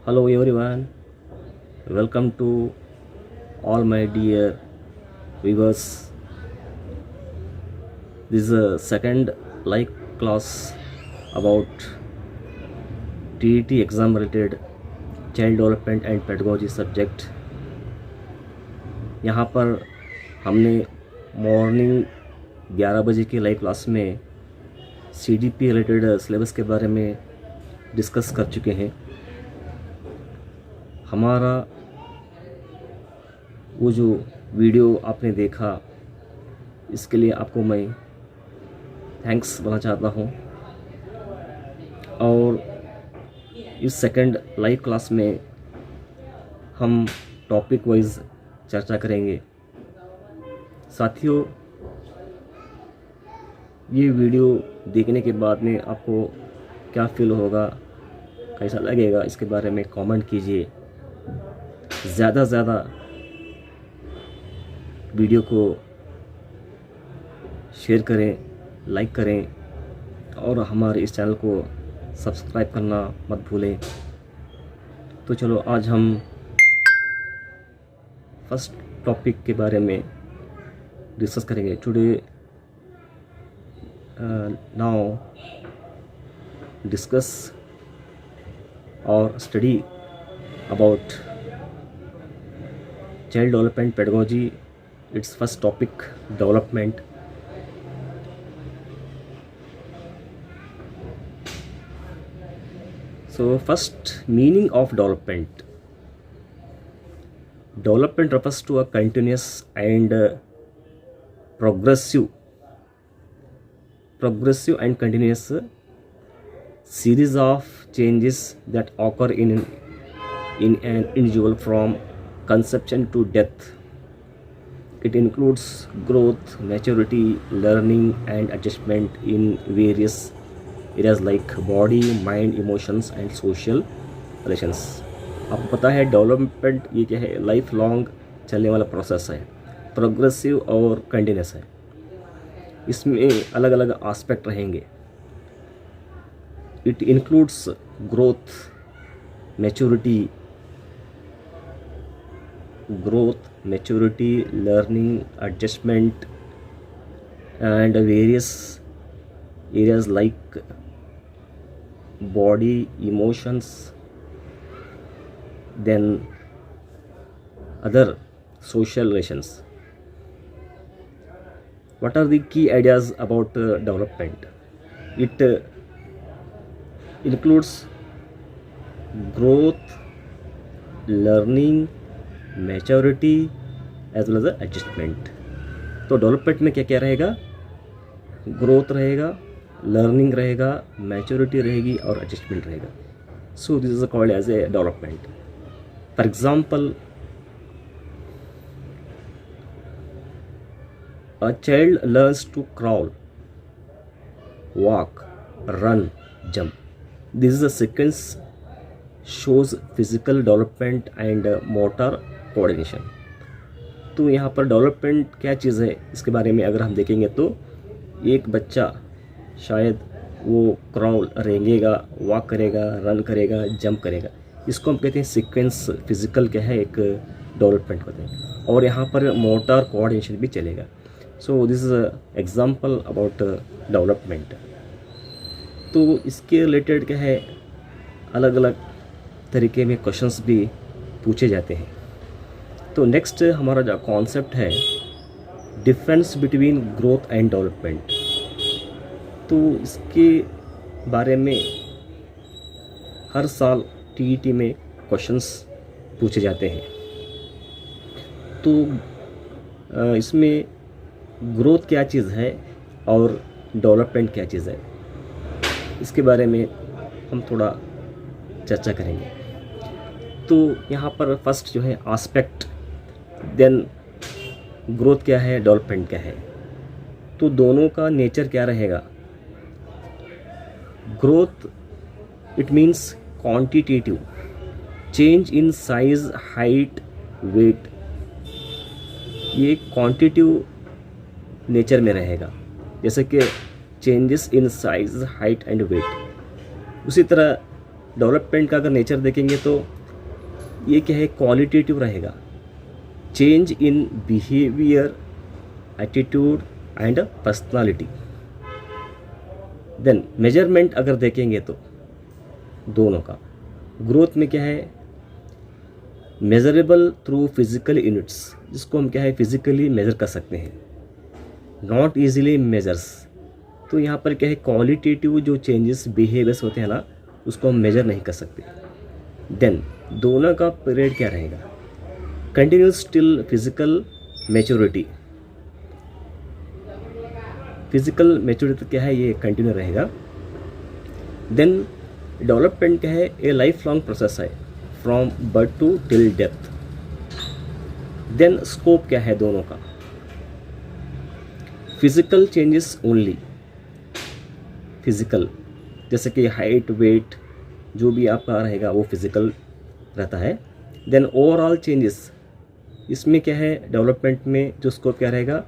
Hello everyone, welcome to all my dear viewers. This is a second live class about TET exam related child development and pedagogy subject. यहाँ पर हमने morning 11 बजे की live class में CDP related syllabus के बारे में discuss कर चुके हैं। हमारा वो जो वीडियो आपने देखा इसके लिए आपको मैं थैंक्स बोलना चाहता हूँ। और इस सेकंड लाइव क्लास में हम टॉपिक वाइज चर्चा करेंगे। साथियों, ये वीडियो देखने के बाद में आपको क्या फील होगा, कैसा लगेगा, इसके बारे में कमेंट कीजिए। ज़्यादा से ज़्यादा वीडियो को शेयर करें, लाइक करें और हमारे इस चैनल को सब्सक्राइब करना मत भूलें। तो चलो आज हम फर्स्ट टॉपिक के बारे में डिस्कस करेंगे। टुडे नाउ डिस्कस और study about child development pedagogy. It's first topic development. So first, meaning of development. Development refers to a continuous and progressive and continuous series of changes that occur in an individual from conception to death. It includes growth, maturity, learning and adjustment in various areas like body, mind, emotions and social relations. आपको पता है development ये क्या है, life long चलने वाला process है, progressive और कंटिन्यूस है। इसमें अलग अलग एस्पेक्ट रहेंगे। It includes growth, maturity, learning, adjustment and various areas like body, emotions, then other social relations. What are the key ideas about development? It includes growth, learning, maturity as well as adjustment. तो development में क्या क्या रहेगा? Growth रहेगा, learning रहेगा, maturity रहेगी और adjustment रहेगा। So this is called as a development. For example, a child learns to crawl, walk, run, jump. This is a sequence shows physical development and motor coordination. तो यहाँ पर development क्या चीज़ है, इसके बारे में अगर हम देखेंगे तो एक बच्चा शायद वो क्राउल रेंगेगा, वॉक करेगा, रन करेगा, जंप करेगा। इसको हम कहते हैं सीक्वेंस, फिजिकल क्या है, एक डेवलपमेंट होता है। और यहाँ पर मोटर कोऑर्डिनेशन भी चलेगा। सो this is example about development. तो इसके रिलेटेड क्या है, अलग अलग तरीके में क्वेश्चंस भी पूछे जाते हैं। तो नेक्स्ट हमारा जो कॉन्सेप्ट है, difference between growth and development. तो इसके बारे में हर साल TET में क्वेश्चंस पूछे जाते हैं। तो इसमें ग्रोथ क्या चीज़ है और डेवलपमेंट क्या चीज़ है, इसके बारे में हम थोड़ा चर्चा करेंगे। तो यहाँ पर फर्स्ट जो है एस्पेक्ट, देन ग्रोथ क्या है, डेवलपमेंट क्या है। तो दोनों का नेचर क्या रहेगा। Growth, it means quantitative change in size, height, weight. ये क्वांटिटिव नेचर में रहेगा, जैसे कि changes in size, height and weight. उसी तरह डेवलपमेंट का अगर नेचर देखेंगे तो ये क्या है, क्वालिटेटिव रहेगा, change in behaviour, attitude and personality. Then measurement अगर देखेंगे तो दोनों का ग्रोथ में क्या है, मेजरेबल थ्रू फिजिकल यूनिट्स, जिसको हम क्या है फिजिकली मेजर कर सकते हैं, नॉट इजीली मेजर्स। तो यहाँ पर क्या है, क्वालिटेटिव जो चेंजेस बिहेवियर्स होते हैं ना, उसको हम मेजर नहीं कर सकते। देन दोनों का पीरियड क्या रहेगा, continuous till physical maturity. Physical maturity क्या है, ये कंटिन्यू रहेगा। देन डेवलपमेंट क्या है, ए लाइफ लॉन्ग प्रोसेस है, from birth to till death. Then scope क्या है दोनों का, फिजिकल चेंजेस ओनली, फिजिकल जैसे कि हाइट, वेट, जो भी आपका रहेगा वो फिजिकल रहता है। देन ओवरऑल चेंजेस, इसमें क्या है डेवलपमेंट में जो स्कोप क्या रहेगा,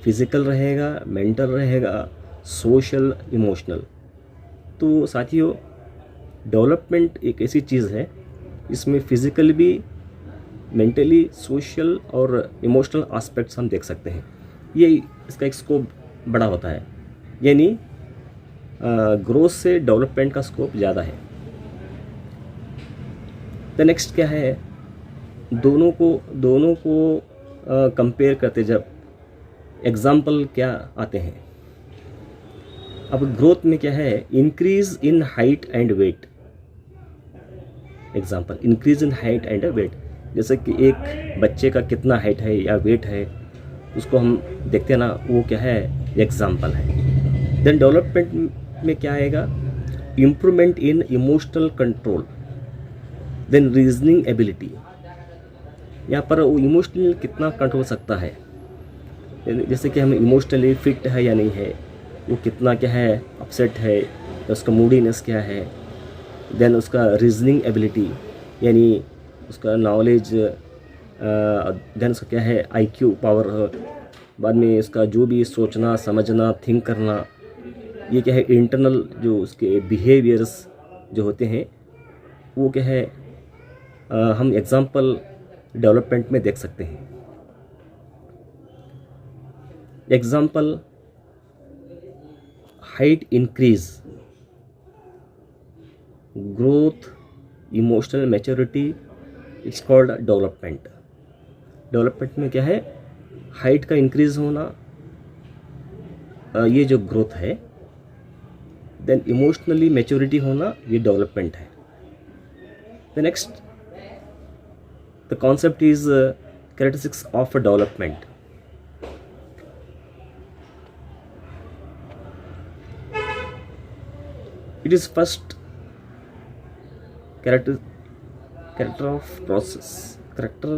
फिजिकल रहेगा, मेंटल रहेगा, सोशल, इमोशनल। तो साथियों डेवलपमेंट एक ऐसी चीज़ है, इसमें फिजिकल भी, मेंटली, सोशल और इमोशनल एस्पेक्ट्स हम देख सकते हैं। ये इसका एक स्कोप बड़ा होता है, यानी ग्रोथ से डेवलपमेंट का स्कोप ज़्यादा है। द नेक्स्ट क्या है, दोनों को कंपेयर करते जब एग्जाम्पल क्या आते हैं। अब ग्रोथ में क्या है, increase in height and weight, example increase in height and weight, जैसे कि एक बच्चे का कितना हाइट है या वेट है उसको हम देखते हैं ना, वो क्या है एग्जाम्पल है। देन डेवलपमेंट में क्या आएगा, improvement in emotional control, then reasoning ability, यहाँ पर वो इमोशनल कितना कंट्रोल सकता है, जैसे कि हम इमोशनली फिट है या नहीं है, वो कितना क्या है अपसेट है, उसका मूडीनेस क्या है। देन उसका रीजनिंग एबिलिटी, यानी उसका नॉलेज, देन उसका क्या है आईक्यू पावर, बाद में इसका जो भी सोचना, समझना, थिंक करना, ये क्या है इंटरनल जो उसके बिहेवियर्स जो होते हैं वो क्या है हम एग्जाम्पल डेवलपमेंट में देख सकते हैं। Example height increase, growth, emotional maturity, it's called development. Development में क्या है, हाइट का इंक्रीज होना, ये जो ग्रोथ है। देन इमोशनली मैच्योरिटी होना, ये डेवलपमेंट है। The next the concept is characteristics of development. It is first character of process, character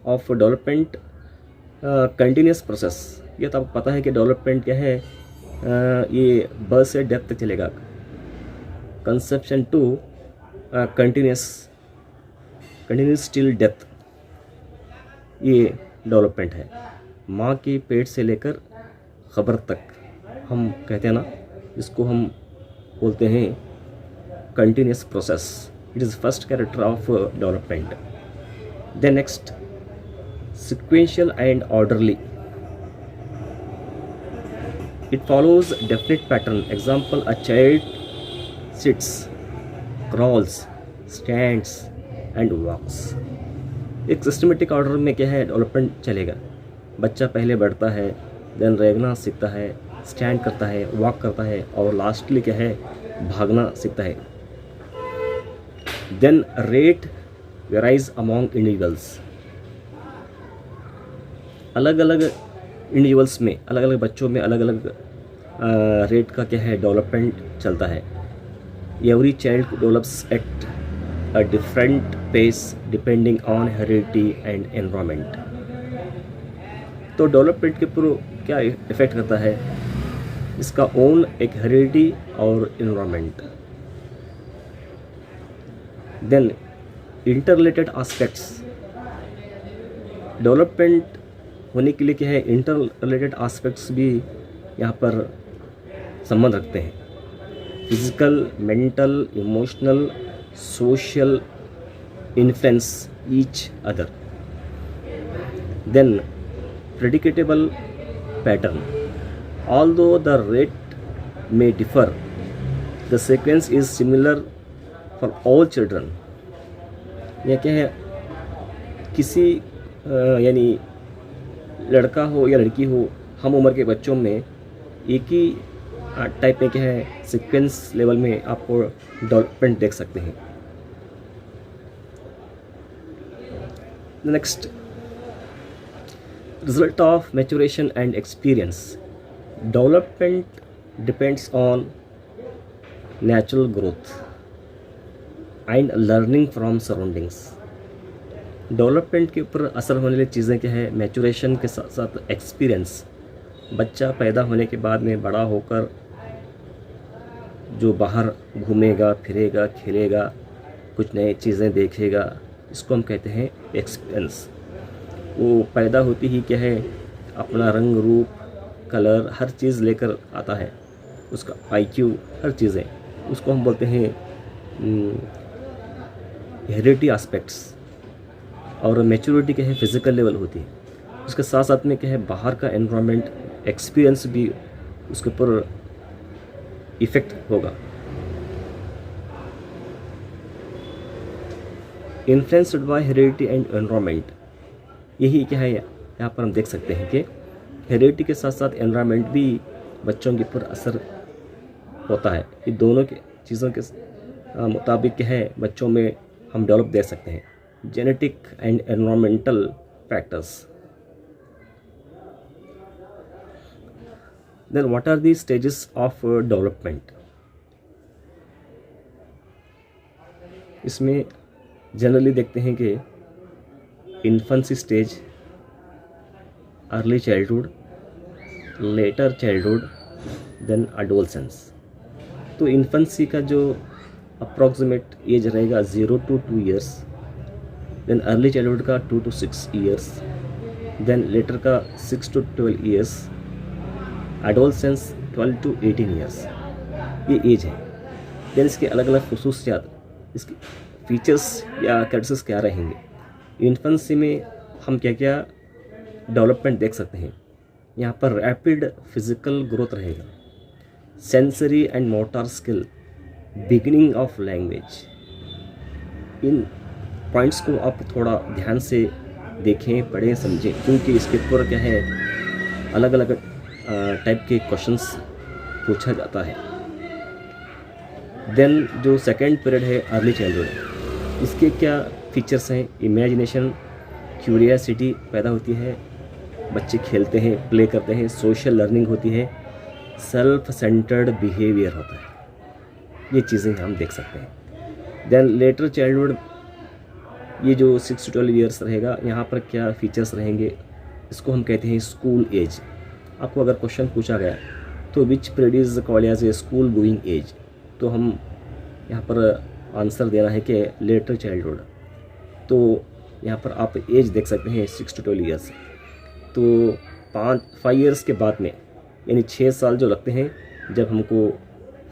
of development, continuous process। ये तो आपको पता है कि डेवलपमेंट क्या है, ये बर्थ से डेथ तक चलेगा, conception to continuous till death, ये डेवलपमेंट है। माँ के पेट से लेकर खबर तक हम कहते हैं ना, इसको हम बोलते हैं continuous process. It is first character of development. Then next sequential and orderly, it follows definite pattern. Example a child sits, crawls, stands and walks. एक सिस्टमेटिक ऑर्डर में क्या है डेवलपमेंट चलेगा। बच्चा पहले बढ़ता है, देन रेंगना सीखता है, स्टैंड करता है, वॉक करता है और लास्टली क्या है भागना सीखता है। Then rate varies among individuals, अलग अलग इंडिविजुअल्स में, अलग अलग बच्चों में अलग अलग रेट का क्या है डेवलपमेंट चलता है। Every child develops at a different pace depending on heredity and environment. तो डेवलपमेंट के ऊपर क्या इफेक्ट करता है, इसका ओन एक हेरिडिटी और environment. Then interrelated aspects, development होने के लिए क्या है इंटररिलेटेड एस्पेक्ट्स भी यहाँ पर संबंध रखते हैं। Physical, mental, emotional, social influence each other. Then predictable pattern. Although the rate may differ, the sequence is similar for all children. यह क्या है, किसी यानी लड़का हो या लड़की हो, हम उम्र के बच्चों में एक ही टाइप में क्या है सीक्वेंस लेवल में आपको डेवलपमेंट देख सकते हैं. Next, result of maturation and experience. Development depends on natural growth and learning from surroundings. Development के ऊपर असर होने वाली चीज़ें क्या है, मैच्योरेशन के साथ साथ एक्सपीरियंस. बच्चा पैदा होने के बाद में बड़ा होकर जो बाहर घूमेगा, फिरेगा, खेलेगा, कुछ नई चीज़ें देखेगा, इसको हम कहते हैं एक्सपीरियंस. वो पैदा होती ही क्या है, अपना रंग रूप कलर हर चीज़ लेकर आता है, उसका IQ हर चीज़ें, उसको हम बोलते हैं हेरिडिटी एस्पेक्ट्स. और मैच्योरिटी क्या है, फिज़िकल लेवल होती है. उसके साथ साथ में क्या है, बाहर का एनवायरनमेंट एक्सपीरियंस भी उसके ऊपर इफ़ेक्ट होगा. Influenced by heredity and environment. यही क्या है, यहाँ पर हम देख सकते हैं कि हेरिडिटी के साथ साथ एनवायरनमेंट भी बच्चों के ऊपर असर होता है. ये दोनों के चीज़ों के मुताबिक क्या है, बच्चों में हम डेवलप देख सकते हैं. Genetic and environmental factors. Then what are the stages of development. इसमें जनरली देखते हैं कि infancy stage, early childhood, later childhood, then adolescence. तो इन्फेंसी का जो अप्रॉक्सीमेट एज रहेगा 0 to 2 years, then early childhood का 2 to 6 years, देन लेटर का 6 to 12 years, adolescence 12 to 18 years. ये एज है. देन इसके अलग अलग खसूसियात, इसके फीचर्स या कैरेक्टर्स क्या रहेंगे. इन्फेंसी में हम क्या क्या डेवलपमेंट देख सकते हैं. यहाँ पर रैपिड फिजिकल ग्रोथ रहेगा, sensory and motor skill, beginning of language. In points को आप थोड़ा ध्यान से देखें, पढ़ें, समझें, क्योंकि इसके ऊपर क्या है अलग अलग टाइप के क्वेश्चंस पूछा जाता है. देन जो सेकेंड पीरियड है अर्ली चाइल्डहुड, इसके क्या फीचर्स हैं. इमेजिनेशन, क्यूरियोसिटी पैदा होती है, बच्चे खेलते हैं, प्ले करते हैं, सोशल लर्निंग होती है, सेल्फ सेंटर्ड बिहेवियर होता है. ये चीज़ें हम देख सकते हैं. देन लेटर चाइल्डहुड, ये जो 6 to 12 years रहेगा, यहाँ पर क्या फीचर्स रहेंगे, इसको हम कहते हैं स्कूल एज. आपको अगर क्वेश्चन पूछा गया तो which period is called as a school going age, तो हम यहाँ पर आंसर देना है कि लेटर चाइल्डहुड. तो यहाँ पर आप एज देख सकते हैं 6 to 12 years. तो 5 years के बाद में, यानी 6 साल जो लगते हैं जब हमको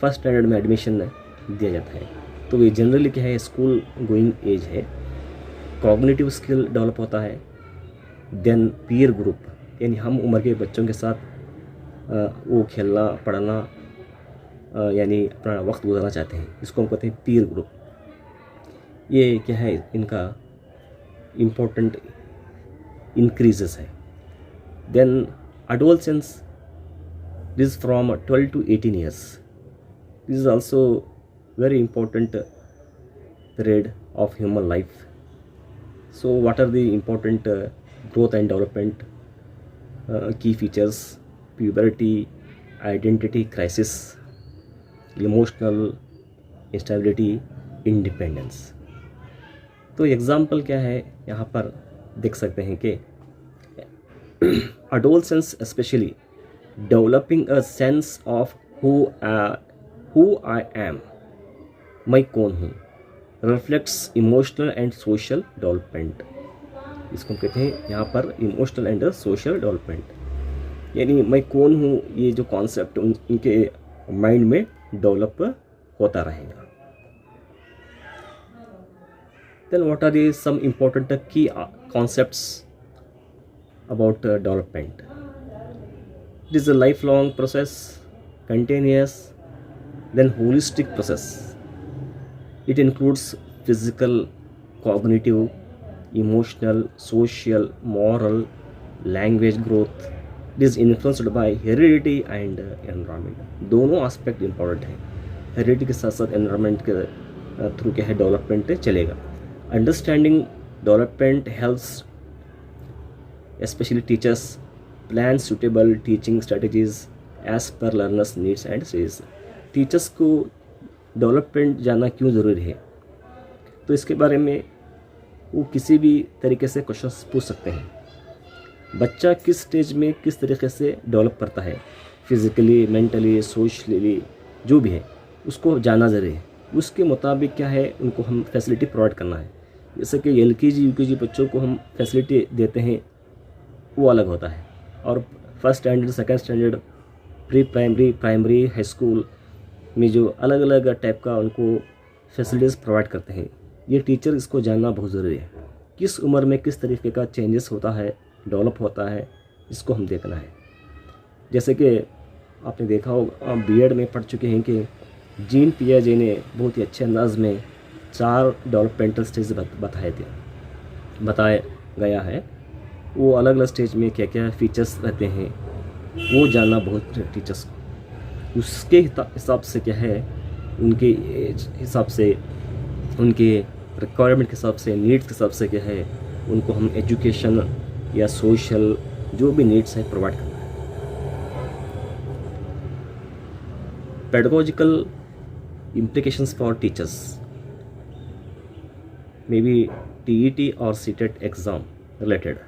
फर्स्ट स्टैंडर्ड में एडमिशन दिया जाता है, तो ये जनरली क्या है, स्कूल गोइंग एज है. कॉग्निटिव स्किल डेवलप होता है. देन पीयर ग्रुप, यानी हम उम्र के बच्चों के साथ वो खेलना, पढ़ना, यानी अपना वक्त गुजारना चाहते हैं, इसको हम कहते हैं पीयर ग्रुप. ये क्या है, इनका इम्पोर्टेंट इंक्रीजेस है. Then adolescence, this is from 12 to 18 years. This is also very important period of human life. So what are the important growth and development key features? Puberty, identity crisis, emotional instability, independence. तो example क्या है, यहाँ पर देख सकते हैं कि adolescence especially developing a sense of who I am, मैं कौन हूँ, reflects emotional and social development. इसको हम कहते हैं यहाँ पर इमोशनल एंड सोशल डेवलपमेंट, यानी मैं कौन हूँ, ये जो कॉन्सेप्ट उनके माइंड में डेवलप होता रहेगा. Then what are the some important key concepts about development? It is a lifelong process, continuous, then holistic process. It includes physical, cognitive, emotional, social, moral, language growth. It is influenced by heredity and environment. दोनों aspect important है. Heredity के साथ साथ environment के through क्या है development चलेगा. Understanding development helps especially teachers plan suitable teaching strategies as per learners needs and stages. Teachers को डेवलपमेंट जानना क्यों ज़रूरी है, तो इसके बारे में वो किसी भी तरीके से क्वेश्चन पूछ सकते हैं. बच्चा किस स्टेज में किस तरीके से डेवलप करता है, फिज़िकली, मेंटली, सोशली, जो भी है उसको जानना ज़रूरी है. उसके मुताबिक क्या है उनको हम फैसिलिटी प्रोवाइड करना है. जैसे कि LKG UKG बच्चों को हम फैसिलिटी देते हैं वो अलग होता है, और first standard, second standard, pre primary, primary, high school में जो अलग अलग टाइप का उनको फैसिलिटीज़ प्रोवाइड करते हैं. ये टीचर इसको जानना बहुत ज़रूरी है. किस उम्र में किस तरीके का चेंजेस होता है, डेवलप होता है, इसको हम देखना है. जैसे कि आपने देखा होगा, B.Ed में पढ़ चुके हैं कि जीन पियाजे ने बहुत ही अच्छे अंदाज में 4 डेवलपमेंटल स्टेज बताया गया है. वो अलग अलग स्टेज में क्या क्या फीचर्स रहते हैं वो जानना बहुत टीचर्स को. उसके हिसाब से क्या है, उनके एज हिसाब से, उनके रिक्वायरमेंट के हिसाब से, नीड्स के हिसाब से क्या है उनको हम एजुकेशन या सोशल जो भी नीड्स है प्रोवाइड करना है. Pedagogical implications for teachers, maybe TET or CTET exam related.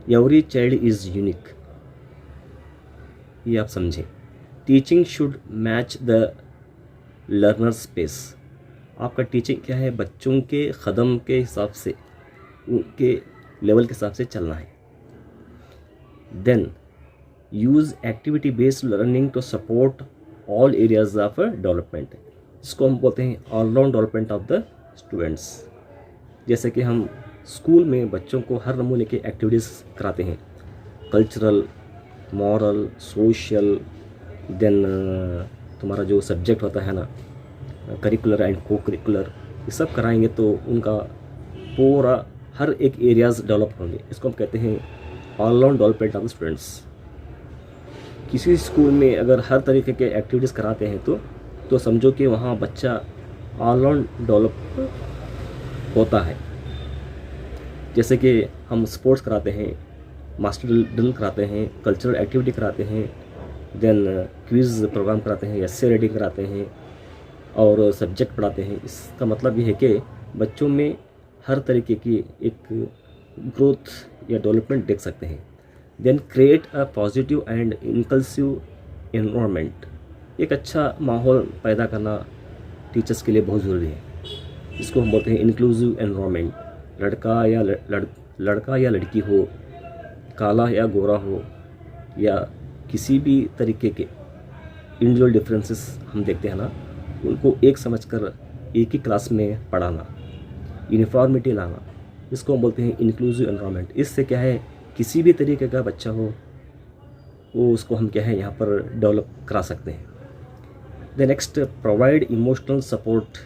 Every child is unique, ये आप समझें. Teaching should match the learner space. आपका टीचिंग क्या है, बच्चों के कदम के हिसाब से, उनके लेवल के हिसाब से चलना है. Then use activity based learning to support all areas of development. इसको हम बोलते हैं all round development of the students. जैसे कि हम स्कूल में बच्चों को हर नमूने की एक्टिविटीज़ कराते हैं, कल्चरल, मॉरल, सोशल, देन तुम्हारा जो सब्जेक्ट होता है ना, करिकुलर एंड को करिकुलर, ये सब कराएंगे तो उनका पूरा हर एक एरियाज़ डेवलप होंगे. इसको हम कहते हैं all round development of the students. किसी स्कूल में अगर हर तरीके के एक्टिविटीज़ कराते हैं तो समझो कि वहाँ बच्चा ऑलराउंड डेवलप होता है. जैसे कि हम स्पोर्ट्स कराते हैं, मास्टर ड्रिल कराते हैं, कल्चरल एक्टिविटी कराते हैं, देन क्विज़ प्रोग्राम कराते हैं, एसे रीडिंग कराते हैं और सब्जेक्ट पढ़ाते हैं. इसका मतलब ये है कि बच्चों में हर तरीके की एक ग्रोथ या डेवलपमेंट देख सकते हैं. Then create a positive and inclusive environment. एक अच्छा माहौल पैदा करना टीचर्स के लिए बहुत ज़रूरी है. इसको हम बोलते हैं इंक्लूसिव एनवायरनमेंट. लड़का या लड़की हो, काला या गोरा हो, या किसी भी तरीके के इंडिविजुअल डिफरेंसेस हम देखते हैं ना, उनको एक समझकर एक ही क्लास में पढ़ाना, यूनिफॉर्मिटी लाना, इसको हम बोलते हैं इंक्लूसिव एनवायरनमेंट. इससे क्या है, किसी भी तरीके का बच्चा हो वो उसको हम क्या है यहाँ पर डेवलप करा सकते हैं. The next, provide emotional support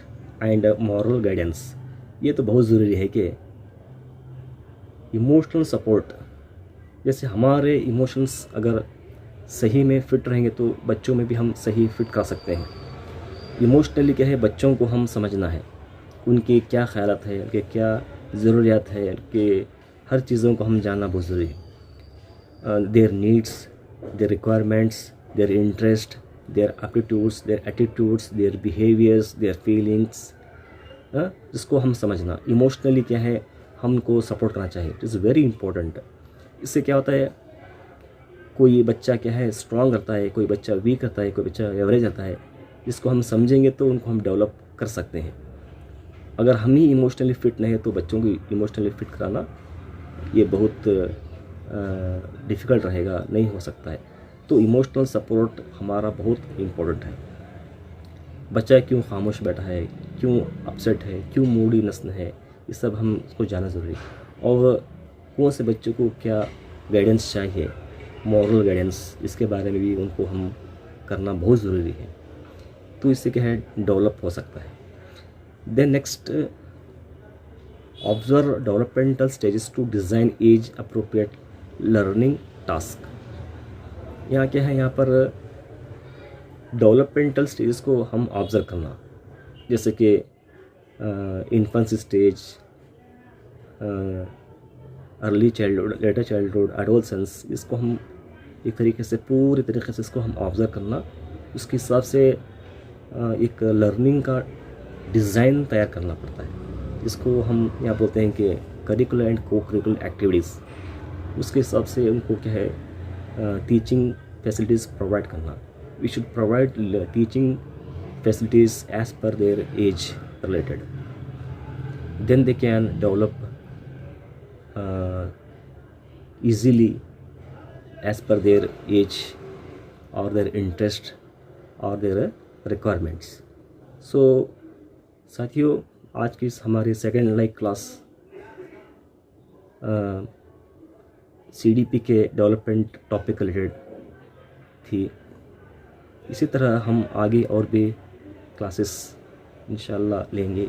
and moral guidance. ये तो बहुत ज़रूरी है कि इमोशनल सपोर्ट, जैसे हमारे इमोशंस अगर सही में फिट रहेंगे तो बच्चों में भी हम सही फिट कर सकते हैं. इमोशनली क्या है, बच्चों को हम समझना है, उनके क्या ख्यालात है, उनके क्या ज़रूरियात है, उनके हर चीज़ों को हम जानना बहुत ज़रूरी है. Their needs, their requirements, their interest, their aptitudes, their attitudes, their behaviours, their feelings, जिसको हम समझना. इमोशनली क्या है, हमको सपोर्ट करना चाहिए. It is very important. इससे क्या होता है, कोई बच्चा क्या है स्ट्रॉन्ग रहता है, कोई बच्चा वीक रहता है, कोई बच्चा एवरेज रहता है. इसको हम समझेंगे तो उनको हम डेवलप कर सकते हैं. अगर हम ही इमोशनली फिट नहीं है तो बच्चों को इमोशनली फिट कराना ये बहुत डिफ़िकल्ट रहेगा, नहीं हो सकता है. तो इमोशनल सपोर्ट हमारा बहुत इम्पोर्टेंट है. बच्चा क्यों खामोश बैठा है, क्यों अपसेट है, क्यों मूडीनेस है, ये सब हम इसको जानना ज़रूरी है। और कौन से बच्चों को क्या गाइडेंस चाहिए, मॉरल गाइडेंस, इसके बारे में भी उनको हम करना बहुत ज़रूरी है। तो इससे क्या है, डेवलप हो सकता है। Then next, observe developmental stages to design age appropriate learning task. यहाँ क्या है, यहाँ पर डेवलपमेंटल स्टेजेस को हम ऑब्ज़र्व करना, जैसे कि infancy stage, early childhood, later childhood, adolescence, इसको हम एक तरीके से पूरी तरीके से इसको हम ऑब्ज़र्व करना, उसके हिसाब से एक लर्निंग का डिज़ाइन तैयार करना पड़ता है। इसको हम यहाँ बोलते हैं कि curricular and cocurricular activities, उसके हिसाब से उनको क्या है टीचिंग फैसिलिटीज़ प्रोवाइड करना। We should provide teaching facilities as per their age related, then they can develop easily as per their age or their interest or their requirements. So साथियों, आज की इस हमारी सेकेंड लाइव क्लास CDP के development topic related थी। इसी तरह हम आगे और भी क्लासेस इंशाल्लाह लेंगे।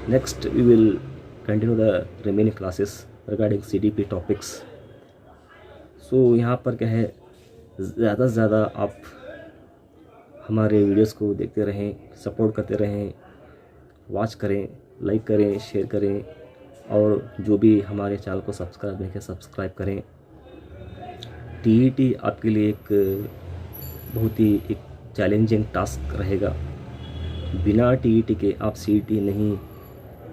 Next we will continue the remaining classes regarding CDP topics. So यहाँ पर क्या है, ज़्यादा से ज़्यादा आप हमारे वीडियोस को देखते रहें, सपोर्ट करते रहें, वॉच करें, लाइक करें, शेयर करें, और जो भी हमारे चैनल को सब्सक्राइब नहीं किया सब्सक्राइब करें। TET आपके लिए एक बहुत ही एक चैलेंजिंग टास्क रहेगा। बिना TET के आप CET नहीं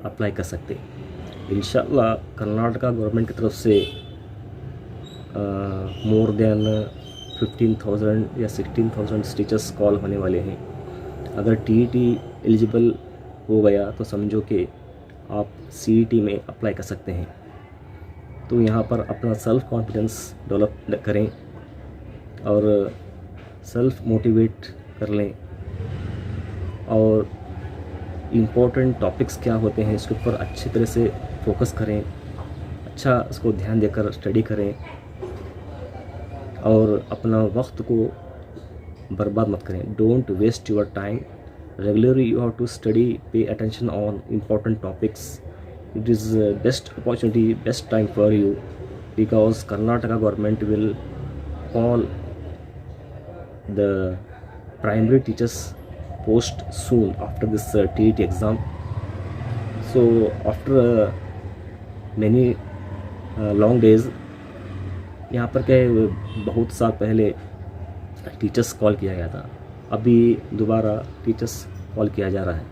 अप्लाई कर सकते। इंशाल्लाह कर्नाटका गवर्नमेंट की तरफ से मोर देन 15,000 या 16,000 टीचर्स कॉल होने वाले हैं। अगर TET एलिजिबल हो गया तो समझो कि आप CET में अप्लाई कर सकते हैं। तो यहाँ पर अपना सेल्फ कॉन्फिडेंस डेवलप करें और सेल्फ मोटिवेट कर लें, और इम्पोर्टेंट टॉपिक्स क्या होते हैं इसके ऊपर अच्छी तरह से फोकस करें, अच्छा इसको ध्यान देकर स्टडी करें, और अपना वक्त को बर्बाद मत करें। Don't waste your time, regularly you have to study, pay attention on important topics. It is best opportunity, best time for you, because Karnataka government will call the primary teachers post soon after this TET exam. So after many long days, यहाँ पर क्या है, बहुत साल पहले teachers call किया गया था, अभी दोबारा टीचर्स कॉल किया जा रहा है।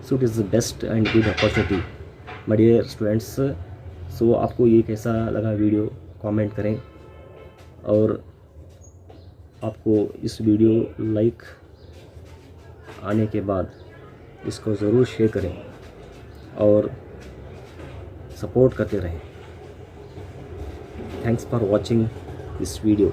So it is best and good opportunity my dear students. So आपको ये कैसा लगा वीडियो कमेंट करें, और आपको इस वीडियो लाइक आने के बाद इसको ज़रूर शेयर करें और सपोर्ट करते रहें। Thanks for watching this video.